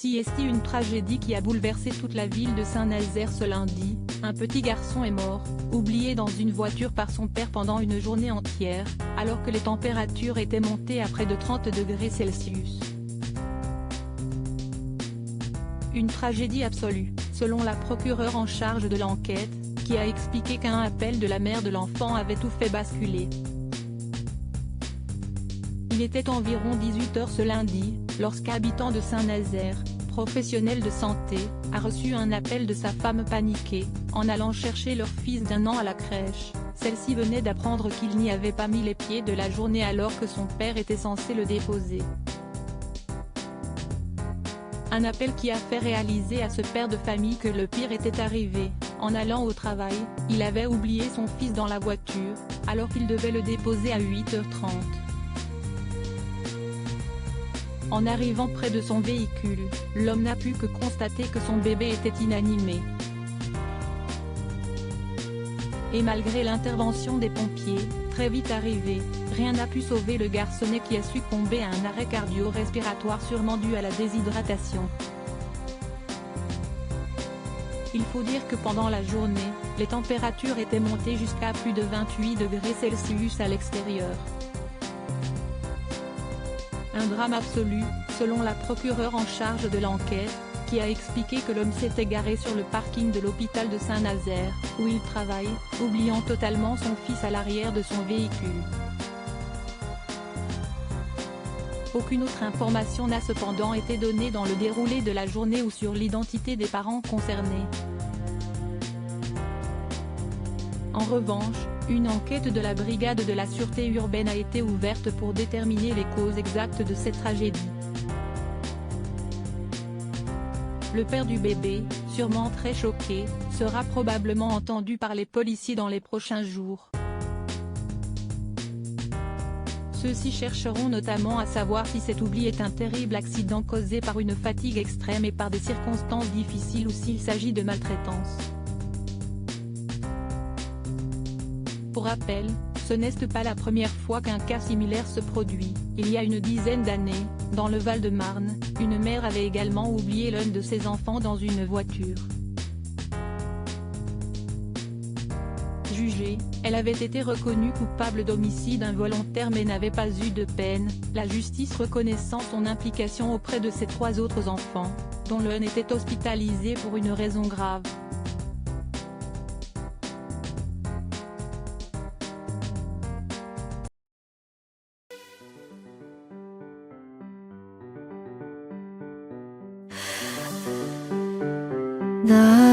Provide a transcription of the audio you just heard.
CST. Une tragédie qui a bouleversé toute la ville de Saint-Nazaire ce lundi. Un petit garçon est mort, oublié dans une voiture par son père pendant une journée entière, alors que les températures étaient montées à près de 30 degrés Celsius. Une tragédie absolue, selon la procureure en charge de l'enquête, qui a expliqué qu'un appel de la mère de l'enfant avait tout fait basculer. Il était environ 18 h ce lundi, lorsqu'habitant de Saint-Nazaire, professionnel de santé, a reçu un appel de sa femme paniquée, en allant chercher leur fils d'1 an à la crèche. Celle-ci venait d'apprendre qu'il n'y avait pas mis les pieds de la journée alors que son père était censé le déposer. Un appel qui a fait réaliser à ce père de famille que le pire était arrivé. En allant au travail, il avait oublié son fils dans la voiture, alors qu'il devait le déposer à 8h30. En arrivant près de son véhicule, l'homme n'a pu que constater que son bébé était inanimé. Et malgré l'intervention des pompiers, très vite arrivés, rien n'a pu sauver le garçonnet qui a succombé à un arrêt cardio-respiratoire sûrement dû à la déshydratation. Il faut dire que pendant la journée, les températures étaient montées jusqu'à plus de 28 degrés Celsius à l'extérieur. Un drame absolu, selon la procureure en charge de l'enquête, qui a expliqué que l'homme s'était garé sur le parking de l'hôpital de Saint-Nazaire, où il travaille, oubliant totalement son fils à l'arrière de son véhicule. Aucune autre information n'a cependant été donnée dans le déroulé de la journée ou sur l'identité des parents concernés. En revanche, une enquête de la brigade de la sûreté urbaine a été ouverte pour déterminer les causes exactes de cette tragédie. Le père du bébé, sûrement très choqué, sera probablement entendu par les policiers dans les prochains jours. Ceux-ci chercheront notamment à savoir si cet oubli est un terrible accident causé par une fatigue extrême et par des circonstances difficiles ou s'il s'agit de maltraitance. Pour rappel, ce n'est pas la première fois qu'un cas similaire se produit. Il y a une dizaine d'années, dans le Val-de-Marne, une mère avait également oublié l'un de ses enfants dans une voiture. Jugée, elle avait été reconnue coupable d'homicide involontaire mais n'avait pas eu de peine, la justice reconnaissant son implication auprès de ses 3 autres enfants, dont l'un était hospitalisé pour une raison grave. 나